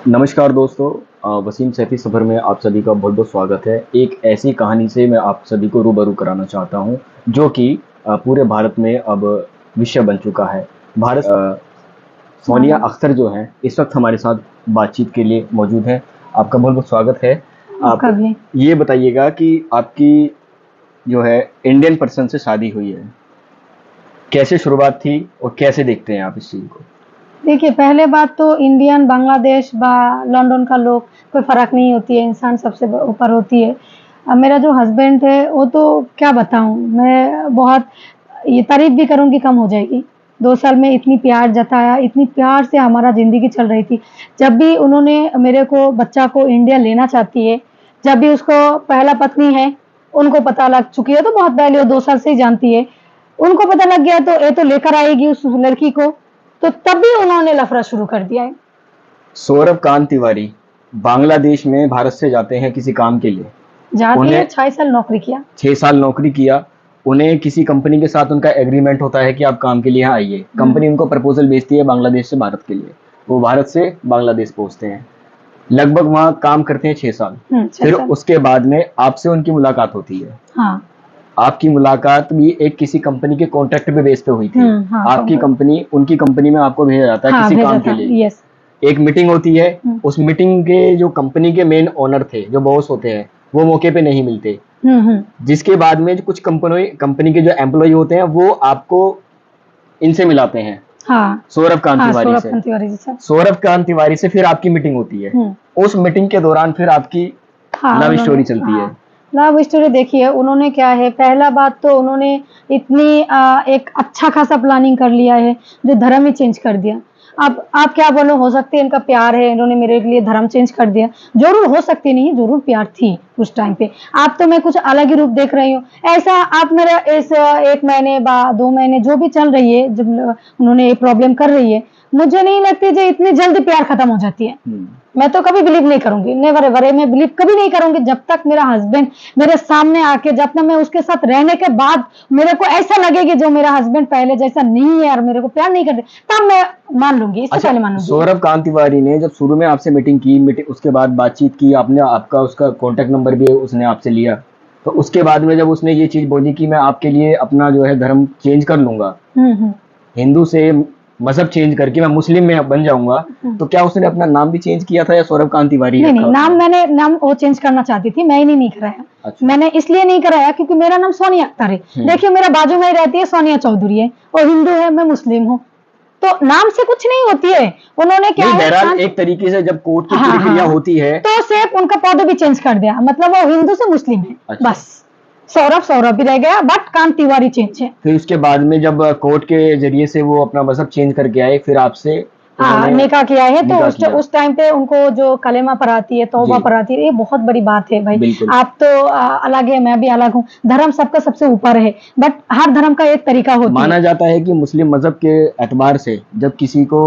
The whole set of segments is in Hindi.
नमस्कार दोस्तों, वसीम सैफी सफ़र में आप सभी का बहुत बहुत स्वागत है। एक ऐसी कहानी से मैं आप सभी को रूबरू कराना चाहता हूँ जो कि पूरे भारत में अब विषय बन चुका है। भारत सोनिया अख्तर जो हैं इस वक्त हमारे साथ बातचीत के लिए मौजूद हैं। आपका बहुत बहुत स्वागत है। आपका भी। ये बताइएगा कि आपकी जो है इंडियन पर्सन से शादी हुई है, कैसे शुरुआत थी और कैसे देखते हैं आप इस चीज़ को? देखिए, पहले बात तो इंडियन, बांग्लादेश लंदन का लोग कोई फ़र्क नहीं होती है, इंसान सबसे ऊपर होती है। मेरा जो हस्बैंड है वो तो क्या बताऊँ, मैं बहुत ये तारीफ़ भी करूँगी कम हो जाएगी। 2 साल में इतनी प्यार जताया, इतनी प्यार से हमारा ज़िंदगी चल रही थी। जब भी उन्होंने मेरे को बच्चा को इंडिया लेना चाहती है, जब भी उसको पहला पत्नी है, उनको पता लग चुकी है, तो बहुत पहले वो 2 साल से ही जानती है। उनको पता लग गया तो ये तो लेकर आएगी उस लड़की को, तो तब भी उन्होंने लफड़ा शुरू कर दिया है। सौरभ कांत तिवारी बांग्लादेश में भारत से जाते हैं किसी काम के लिए। जाती है, 6 साल नौकरी किया। 6 साल नौकरी किया। उन्हें किसी कंपनी के साथ उनका एग्रीमेंट होता है कि आप काम के लिए यहाँ आइए। कंपनी उनको प्रपोजल भेजती है बांग्लादेश से भारत के लिए। वो भारत से बांग्लादेश पहुंचते हैं, लगभग वहाँ काम करते हैं 6 साल। 6 फिर साल। उसके बाद में आपसे उनकी मुलाकात होती है। हाँ। आपकी मुलाकात भी एक किसी कंपनी के कॉन्ट्रैक्ट पे बेस पे हुई थी। हाँ, आपकी कंपनी उनकी कंपनी में आपको भेजा जाता है हाँ, किसी भेजा काम के था, लिए। यस। एक मीटिंग होती है, उस मीटिंग के जो कंपनी के मेन ओनर थे, जो बॉस होते हैं, वो मौके पे नहीं मिलते। जिसके बाद में कुछ कंपनी के जो एम्प्लॉय होते हैं वो आपको इनसे मिलाते हैं। हाँ, सौरभ कांत तिवारी से। सौरभ कांत तिवारी से फिर आपकी मीटिंग होती है। उस मीटिंग के दौरान फिर आपकी लव स्टोरी चलती है। लव स्टोरी देखिए, उन्होंने क्या है, पहला बात तो उन्होंने इतनी एक अच्छा खासा प्लानिंग कर लिया है जो धर्म ही चेंज कर दिया। अब आप क्या बोलो, हो सकती है इनका प्यार है, इन्होंने मेरे लिए धर्म चेंज कर दिया। जरूर हो सकती नहीं, जरूर प्यार थी उस टाइम पे। आप तो मैं कुछ अलग ही रूप देख रही हूँ। ऐसा आप मेरा इस 1 महीने 2 महीने जो भी चल रही है, जब उन्होंने ये प्रॉब्लम कर रही है, मुझे नहीं लगती जो इतनी जल्दी प्यार खत्म हो जाती है। मैं तो कभी बिलीव नहीं करूंगी, नेवर एवर, मैं बिलीव कभी नहीं करूंगी जब तक मेरा हस्बैंड मेरे सामने आके, जब तक मैं उसके साथ रहने के बाद मेरे को ऐसा लगे कि जो मेरा हस्बैंड पहले जैसा नहीं है और मेरे को प्यार नहीं करते, तब मैं मान लूंगी, इससे पहले मान लूंगी। सौरभ कांत तिवारी ने जब शुरू में आपसे मीटिंग की, उसके बाद बातचीत की, आपने आपका उसका कॉन्टेक्ट नंबर भी उसने आपसे लिया, तो उसके बाद में जब उसने ये चीज बोली कि मैं आपके लिए अपना जो है धर्म चेंज कर लूंगा, हिंदू से मजहब चेंज करके मैं मुस्लिम में बन जाऊंगा, तो क्या उसने अपना नाम भी चेंज किया था या सौरभ कांत तिवारी? नहीं, नाम वो चेंज करना चाहती थी, मैंने नहीं कराया। अच्छा। मैंने इसलिए नहीं कराया क्योंकि मेरा नाम सोनिया अख्तर है। देखिए, मेरा बाजू में ही रहती है सोनिया चौधरी है, और हिंदू है, मैं मुस्लिम हूँ, तो नाम से कुछ नहीं होती है। उन्होंने क्या है, बहरहाल एक तरीके से जब कोर्ट की प्रक्रिया होती है तो सिर्फ उनका पद भी चेंज कर दिया, मतलब वो हिंदू से मुस्लिम है। अच्छा। बस सौरभ भी रह गया, बट कांत तिवारी चेंज है। फिर उसके बाद में जब कोर्ट के जरिए से वो अपना मजहब चेंज करके आए, फिर आपसे निकाह किया है, तो उस टाइम पे उनको जो कलेमा पढ़ाती है, तौबा पढ़ाती है, ये बहुत बड़ी बात है भाई। आप तो अलग है, मैं भी अलग हूँ, धर्म सबका सबसे ऊपर है, बट हर धर्म का एक तरीका होता है। माना जाता है कि मुस्लिम मजहब के एतबार से जब किसी को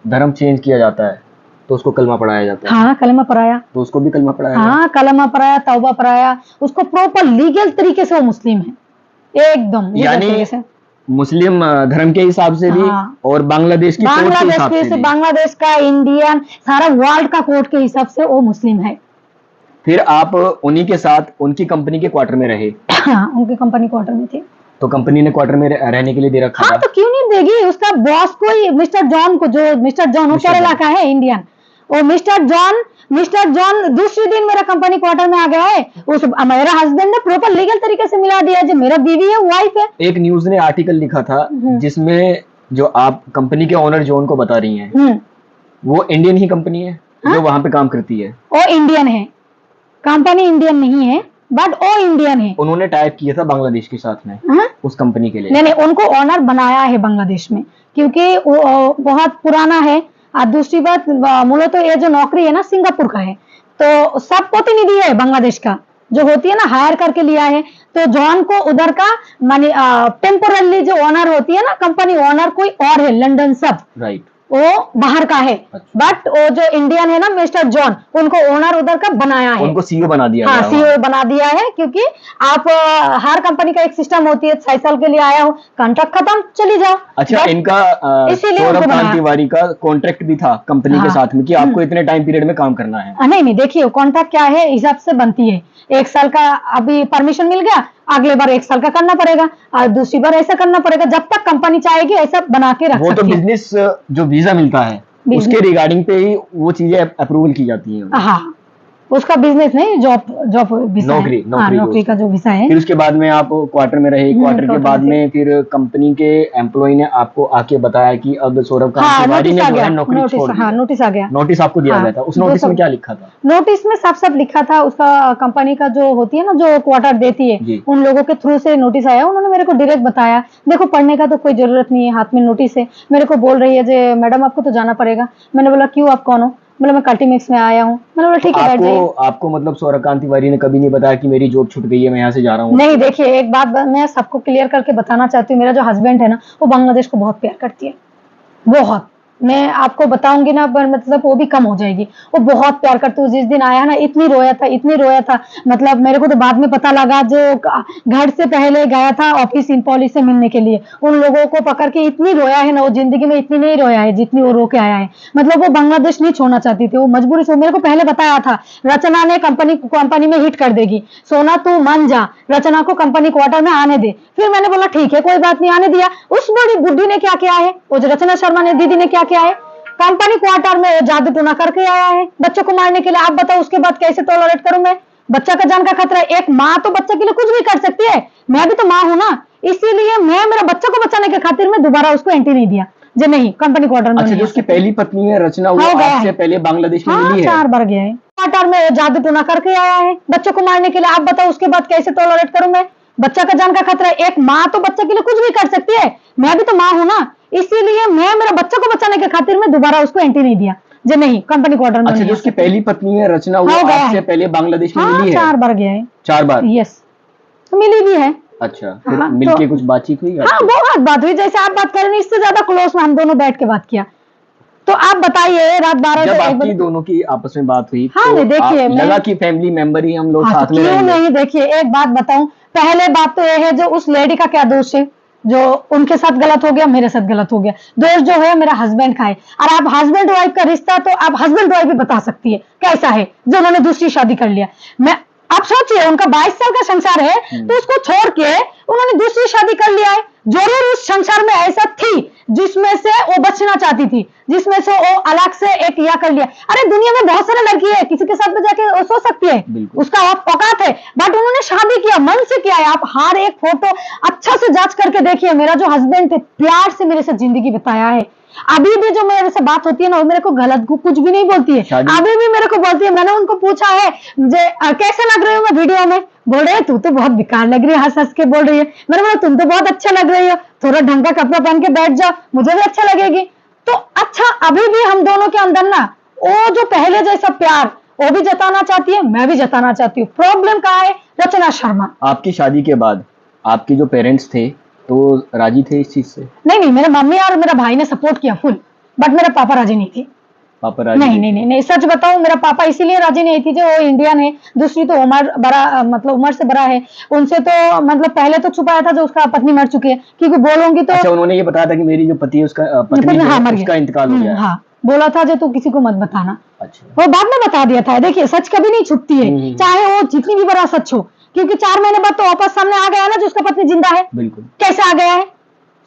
धर्म चेंज किया जाता है तो उसको कलमा पढ़ाया जाता है। हाँ, कलमा पढ़ाया, तो उसको भी कलमा पढ़ाया। हाँ, कलमा पढ़ाया, तौबा पढ़ाया, उसको प्रॉपर लीगल तरीके से वो मुस्लिम है एकदम, यानी मुस्लिम धर्म के हिसाब से भी, और बांग्लादेश की कोर्ट के हिसाब से, बांग्लादेश का, इंडियन, सारा वर्ल्ड का कोर्ट के हिसाब से वो मुस्लिम है। फिर आप उन्हीं के साथ उनकी कंपनी के क्वार्टर में रहे? हाँ, उनकी कंपनी क्वार्टर में थी। तो कंपनी ने क्वार्टर में रहने के लिए दे रखा था? तो क्यों नहीं देगी? उसका बॉस कोई मिस्टर जॉन को, जो मिस्टर जॉन वो केरला का है, इंडियन, और मिस्टर जॉन दूसरे दिन मेरा कंपनी क्वार्टर में आ गया है। मेरा हस्बैंड ने प्रॉपर लीगल तरीके से मिला दिया, जो मेरा बीवी है, वाइफ है। एक न्यूज ने आर्टिकल लिखा था जिसमें जो आप कंपनी के ओनर जो उनको बता रही हैं, वो इंडियन ही कंपनी है जो वहां पे काम करती है? वो इंडियन है, कंपनी इंडियन नहीं है, बट वो इंडियन है। उन्होंने टाइप किया था बांग्लादेश के साथ में उस कंपनी के लिए? नहीं, उनको ओनर बनाया है बांग्लादेश में, क्योंकि बहुत पुराना है। और दूसरी बात, मूल तो ये जो नौकरी है ना, सिंगापुर का है, तो सब प्रतिनिधि है बांग्लादेश का, जो होती है ना, हायर करके लिया है। तो जॉन को उधर का मानी टेम्पोरली जो ओनर होती है ना, कंपनी ओनर कोई और है, लंदन सब, राइट। वो बाहर का है, बट वो जो इंडियन है ना मिस्टर जॉन, उनको ओनर उधर का बनाया है, उनको सीईओ बना दिया हाँ गया सीईओ बना दिया है। क्योंकि आप हर कंपनी का एक सिस्टम होती है, 6 साल के लिए आया हो, कॉन्ट्रैक्ट खत्म, चली जाओ। अच्छा, But इनका इसीलिए सौरभ उनको कांत बनाया। तिवारी का कॉन्ट्रैक्ट भी था कंपनी के हाँ। साथ में कि आपको इतने टाइम पीरियड में काम करना है। नहीं नहीं, देखिए कॉन्ट्रैक्ट क्या है, हिसाब से बनती है। 1 साल का अभी परमिशन मिल गया, अगले बार 1 साल का करना पड़ेगा और दूसरी बार ऐसा करना पड़ेगा, जब तक कंपनी चाहेगी ऐसा बना के रख वो तो सकती है। बिजनेस जो वीजा मिलता है उसके रिगार्डिंग पे ही वो चीजें अप्रूवल की जाती हैं। हाँ, उसका बिजनेस नहीं, जॉब वीजा है। नौकरी हाँ, नौकरी का जो वीजा है। फिर उसके बाद में आप क्वार्टर में रहे, क्वार्टर के क्वार्टर बाद में में फिर कंपनी के एम्प्लॉय ने आपको आके बताया कि अब सौरभ कांत हाँ, तिवारी नोटिस ने आ जो गया, है नौकरी नोटिस, छोड़ दी हाँ है। नोटिस आ गया। नोटिस आपको दिया हाँ, गया था, उस जो नोटिस में सब क्या लिखा था? नोटिस में सब सब लिखा था, उसका कंपनी का जो होती है ना, जो क्वार्टर देती है, जी। उन लोगों के थ्रू से नोटिस आया। उन्होंने मेरे को डायरेक्ट बताया, देखो पढ़ने का तो कोई जरूरत नहीं है, हाथ में नोटिस है। मेरे को बोल रही है जे मैडम आपको तो जाना पड़ेगा। मैंने बोला क्यों, आप कौन हो? बोला मैं कल्टीमेक्स में आया हूँ। मैंने बोला ठीक है, बैठ जाइए। आपको मतलब सौरभ कांत तिवारी ने कभी नहीं बताया कि मेरी जॉब छूट गई है, मैं यहाँ से जा रहा हूँ? नहीं, देखिए एक बात मैं सबको क्लियर करके बताना चाहती हूँ, मेरा जो हस्बैंड है ना, वो बांग्लादेश को बहुत प्यार करती है, बहुत। मैं आपको बताऊंगी ना, पर मतलब वो भी कम हो जाएगी। वो बहुत प्यार करती है। जिस दिन आया ना, इतनी रोया था, इतनी रोया था, मतलब मेरे को तो बाद में पता लगा, जो घर से पहले गया था ऑफिस इन पॉलिस से मिलने के लिए, उन लोगों को पकड़ के इतनी रोया है ना, वो जिंदगी में इतनी नहीं रोया है जितनी वो रो के आया है। मतलब वो बांग्लादेश नहीं छोड़ना चाहती थी, वो मजबूरी से। मेरे को पहले बताया था, रचना ने कंपनी में हिट कर देगी, सोना तू मान जा, रचना को कंपनी क्वार्टर में आने दे। फिर मैंने बोला ठीक है, कोई बात नहीं, आने दिया। उस बड़ी बुड्ढी ने क्या किया है, वो जो रचना शर्मा ने, दीदी ने क्या किया है, कंपनी क्वार्टर में जादू टोना करके आया है बच्चों को मारने के लिए। आप बताओ उसके बाद कैसे टॉलरेट करूं मैं? बच्चा का जान का खतरा है। एक माँ तो बच्चे के लिए कुछ भी कर सकती है, मैं भी तो माँ हूं ना, इसीलिए मैं मेरा बच्चा को बचाने के खातिर मैं दोबारा उसको एंट्री नहीं दिया, जो नहीं कंपनी क्वार्टर में। अच्छा, जो उसकी पहली पत्नी है रचना, वो आपसे पहले बांग्लादेश में मिली है? 4 बार गया है, क्वार्टर में जादू टोना करके आया है बच्चों को मारने के लिए। आप बताओ उसके बाद कैसे टॉलरेट करूं मैं? बच्चा का जान का खतरा है। एक माँ तो बच्चे के लिए कुछ भी कर सकती है, मैं भी तो माँ हूं ना, इसीलिए मैं मेरा बच्चा को बचाने के खातिर मैं दोबारा उसको एंट्री नहीं दिया, जो नहीं कंपनी क्वार्टर में। अच्छा, जो उसकी पहली पत्नी है रचना, वो आपसे पहले बांग्लादेश में मिली है? 4 बार गया है। 4 बार? यस, मिली भी है। अच्छा, फिर मिलके कुछ बातचीत हुई? हाँ, बहुत बात हुई, जैसे आप बात कर रहे हैं, इससे ज्यादा क्लोज में हम दोनों बैठ के बात किया। तो आप बताइए, रात 12 जब आपकी दोनों की आपस में बात हुई, हाँ, तो देखिए लगा कि फैमिली मेंबर ही हम लोग साथ में क्यों रहेंगे? नहीं? देखिए एक बात बताऊं, पहले बात तो ये है, जो उस लेडी का क्या दोष है, जो उनके साथ गलत हो गया, मेरे साथ गलत हो गया। दोष जो है मेरा हस्बैंड का है। और आप हस्बैंड वाइफ का रिश्ता तो आप हस्बैंड वाइफ भी बता सकती है कैसा है, जो उन्होंने दूसरी शादी कर लिया। मैं आप सोचिए, उनका 22 साल का संसार है, तो उसको छोड़ के उन्होंने दूसरी शादी कर लिया है। जरूर उस संसार में ऐसा थी जिसमें से वो बचना चाहती थी, जिसमें से वो अलग से एक या कर लिया। अरे दुनिया में बहुत सारे लड़की है, किसी के साथ में जाके वो सो सकती है, उसका औकात है, बट उन्होंने शादी किया, मन से किया है। आप हर एक फोटो अच्छा से जांच करके देखिए, मेरा जो हस्बैंड थे, प्यार से मेरे साथ जिंदगी बिताया है। अभी भी जो मेरे से बात होती है ना, वो मेरे को गलत कुछ भी नहीं बोलती है, अभी भी मेरे को बोलती है। मैंने उनको पूछा है कैसे लग रही हूँ मैं वीडियो में, बोल रहे हैं तू तो बहुत बेकार लग रही है, हंस हंस के बोल रही है। मैंने बोला तुम तो बहुत अच्छा लग रही हो, थोड़ा ढंग का कपड़ा पहन के बैठ जाओ, मुझे भी अच्छा लगेगी। तो अच्छा, अभी भी हम दोनों के अंदर ना वो जो पहले जैसा प्यार वो भी जताना चाहती है, मैं भी जताना चाहती हूँ। प्रॉब्लम कहाँ है? रचना शर्मा। आपकी शादी के बाद आपके जो पेरेंट्स थे तो राजी थे इस चीज से? नहीं, मेरे मम्मी और मेरा भाई ने सपोर्ट किया फुल, बट मेरा पापा राजी नहीं थे। पापा राजी नहीं, सच बताऊं, मेरा पापा इसीलिए राजी नहीं थी, जो वो इंडियन है, दूसरी तो उम्र बड़ा, मतलब उम्र से बड़ा है उनसे, तो मतलब पहले तो छुपाया था जो उसका पत्नी मर चुकी है, क्योंकि बोलूंगी तो। अच्छा, उन्होंने ये बताया था कि मेरी जो पति है उसका पत्नी जो है, उसका इंतकाल हो गया? हाँ, बोला था जो तू किसी को मत बताना। अच्छा, वो बाद में बता दिया था। देखिए सच कभी नहीं छुपती है, चाहे वो जितनी भी बड़ा सच हो, क्योंकि 4 महीने बाद तो वापस सामने आ गया ना जो उसका पत्नी जिंदा है। बिल्कुल, कैसे आ गया है?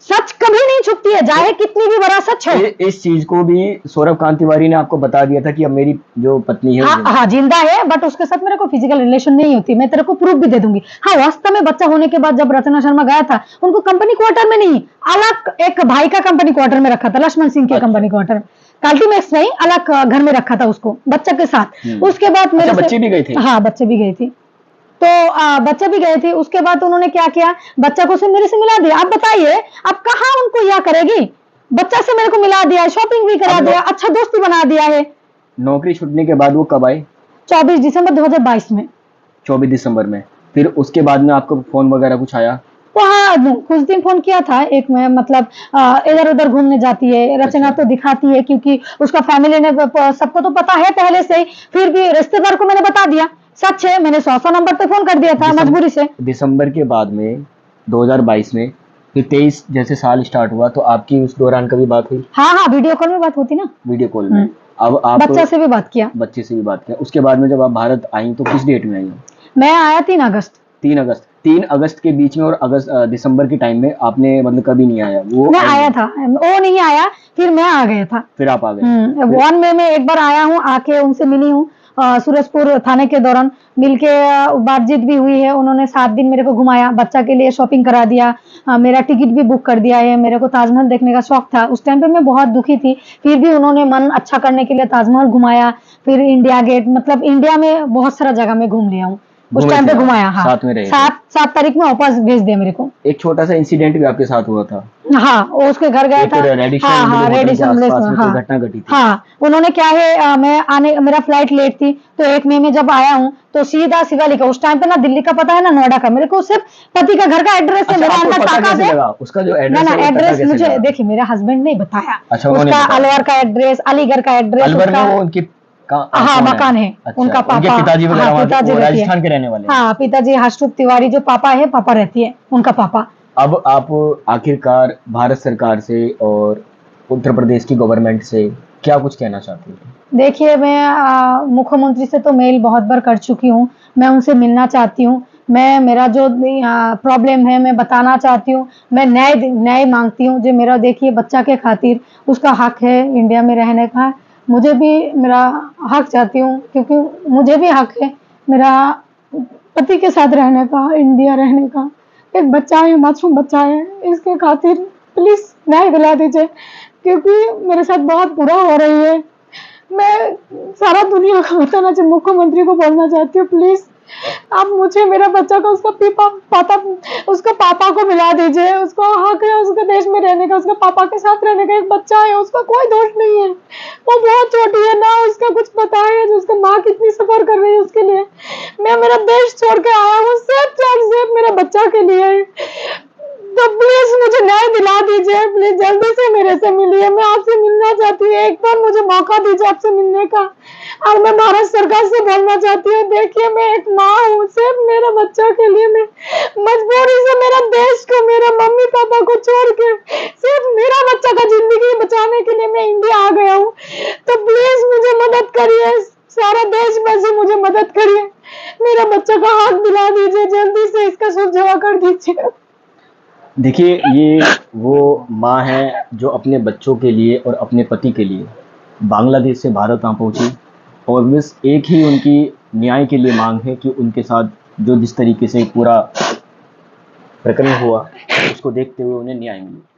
सच कभी नहीं छुपती है, चाहे कितनी भी बड़ा सच हो। इस चीज को भी सौरभ कांत तिवारी ने आपको बता दिया था कि अब मेरी जो पत्नी है हाँ, जिंदा है, बट उसके साथ मेरे को फिजिकल रिलेशन नहीं होती, मैं तेरे को प्रूफ भी दे दूंगी। हाँ, वास्तव में बच्चा होने के बाद जब रचना शर्मा गया था, उनको कंपनी क्वार्टर में नहीं, अलग एक भाई का कंपनी क्वार्टर में रखा था, लक्ष्मण सिंह के कंपनी क्वार्टर, कल्टीमेक्स नहीं, अलग घर में रखा था उसको बच्चा के साथ। उसके बाद मेरे बच्चे भी गए थे? हाँ, बच्चे भी गए थे, तो बच्चे भी गए थे। उसके बाद उन्होंने क्या किया, बच्चा को से मेरे से मिला दिया। आप बताइए, अब कहाँ उनको यह करेगी? बच्चा से मेरे को मिला दिया है, शॉपिंग भी करा दिया, अच्छा दोस्ती बना दिया है। नौकरी छूटने के बाद वो कब आए? 24 दिसंबर 2022 में। 24 दिसंबर में। फिर उसके बाद में आपको फोन वगैरह कुछ आया? वो हाँ कुछ दिन फोन किया था एक में, मतलब इधर उधर घूमने जाती है रचना, अच्छा। तो दिखाती है क्योंकि उसका फैमिली ने सबको तो पता है पहले से ही, फिर भी रिश्तेदार को मैंने बता दिया, सच है, मैंने 100 नंबर पे फोन कर दिया था मजबूरी से। दिसंबर के बाद में 2022 में फिर 23 जैसे साल स्टार्ट हुआ, तो आपकी उस दौरान कभी बात हुई हाँ हाँ वीडियो कॉल में बात होती ना। वीडियो कॉल में? अब आप बच्चा से भी बात किया। बच्चे से भी बात किया। उसके बाद में जब आप भारत आई तो किस डेट में आई? मैं आया 3 अगस्त। 3 अगस्त। 3 अगस्त के बीच में और दिसंबर के टाइम में आपने मतलब कभी नहीं आया? वो मैं आई आया नहीं। था, वो नहीं आया, फिर मैं आ गया था। फिर आप आ गए। फिर 1 मई में एक बार आया हूँ, आके उनसे मिली हूँ सूरजपुर थाने के दौरान, मिलके बातचीत भी हुई है। उन्होंने 7 दिन मेरे को घुमाया, बच्चा के लिए शॉपिंग करा दिया, मेरा टिकट भी बुक कर दिया है। मेरे को ताजमहल देखने का शौक था, उस टाइम पे मैं बहुत दुखी थी, फिर भी उन्होंने मन अच्छा करने के लिए ताजमहल घुमाया, फिर इंडिया गेट, मतलब इंडिया में बहुत सारा जगह में घूम लिया हूँ। उस घूमे टाइम थे पे आप, घुमाया, हाँ। साथ में रहे थे। 7 तारीख में वापस भेज दिया मेरे को। एक छोटा सा इंसिडेंट भी आपके साथ हुआ था, हाँ, वो उसके घर गया एक था। रेडिशन हाँ, मतलब हाँ, होटल के रेडिसन प्लेस आसपास में, में कोई हाँ। घटना घटी थी। हाँ, उन्होंने क्या है मेरा फ्लाइट लेट थी, तो 1 मई में जब आया हूँ, तो सीधा शिवालिक, उस टाइम पे ना दिल्ली का पता है ना नोएडा का, मेरे को सिर्फ पति का घर का एड्रेस है, अच्छा, मेरा आपको अंदर पता ताकत कैसे है। लगा? उसका जो ना एड्रेस ना है वो पता एड्रेस कैसे मुझे लगा? देखिए मेरे हस्बैंड ने बताया, अच्छा, उन्होंने उसका बताया। अलवर का एड्रेस, अलीगढ़ का एड्रेस, अलवर में उसका वो उनकी हाँ कौन मकान है, अच्छा, उनका उनके पापा। पिताजी हाँ वगैरह वहाँ के पिताजी वो रहती है, राजस्थान के रहने वाले हैं। हाँ पिताजी हर्षरूप तिवारी जो पापा है, पापा रहती है, उनका पापा। अब आप आखिरकार भारत सरकार से और उत्तर प्रदेश की गवर्नमेंट से क्या कुछ कहना चाहती हैं? देखिए मैं मुख्यमंत्री से तो मेल बहुत बार कर चुकी हूँ, मैं उनसे मिलना चाहती हूँ। मैं मेरा जो प्रॉब्लम है मैं बताना चाहती हूँ, मैं न्याय मांगती हूँ, जो मेरा देखिए बच्चा के खातिर उसका हक है इंडिया में रहने का, मुझे भी मेरा हक चाहती हूँ, क्योंकि मुझे भी हक है मेरा पति के साथ रहने का, इंडिया रहने का। एक बच्चा है, मासूम बच्चा है, इसके खातिर प्लीज़ न्याय दिला दीजिए, क्योंकि मेरे साथ बहुत बुरा हो रही है। मैं सारा दुनिया को बताना चाहती, मुख्यमंत्री को बोलना चाहती हूँ, प्लीज़ आप मुझे मेरा बच्चा को उसका पापा को मिला दीजिए, उसको हक है उसके देश में रहने का, उसके पापा के साथ रहने का। एक बच्चा है, उसका कोई दोष नहीं है, वो बहुत छोटी है ना, उसका कुछ पता है उसका माँ कितनी सफर कर रही है उसके लिए। मैं मेरा देश छोड़ के आया हूँ सिर्फ मेरे बच्चा के लिए, तो प्लीज मुझे न्याय दिला दीजिए, प्लीज जल्दी से मेरे से मिलिए, मैं आपसे मिलना चाहती हूँ, एक बार मुझे मौका दीजिए आपसे मिलने का। और मैं भारत सरकार से बोलना चाहती हूँ, देखिए मैं एक माँ हूँ, सिर्फ मेरा बच्चा के लिए मैं मजबूरी से मेरा देश को, मेरा मम्मी पापा को छोड़ के सिर्फ मेरा बच्चा का जिंदगी बचाने के लिए मैं इंडिया आ गया हूँ। तो प्लीज मुझे मदद करिए, सारा देश में से मुझे मदद करिए, मेरा बच्चा का हक दिला दीजिए, जल्दी से इसका सुलझावा कर दीजिए। देखिए, ये वो माँ है जो अपने बच्चों के लिए और अपने पति के लिए बांग्लादेश से भारत आ पहुँची, और बस एक ही उनकी न्याय के लिए मांग है कि उनके साथ जो जिस तरीके से पूरा प्रकरण हुआ उसको देखते हुए उन्हें न्याय मिले।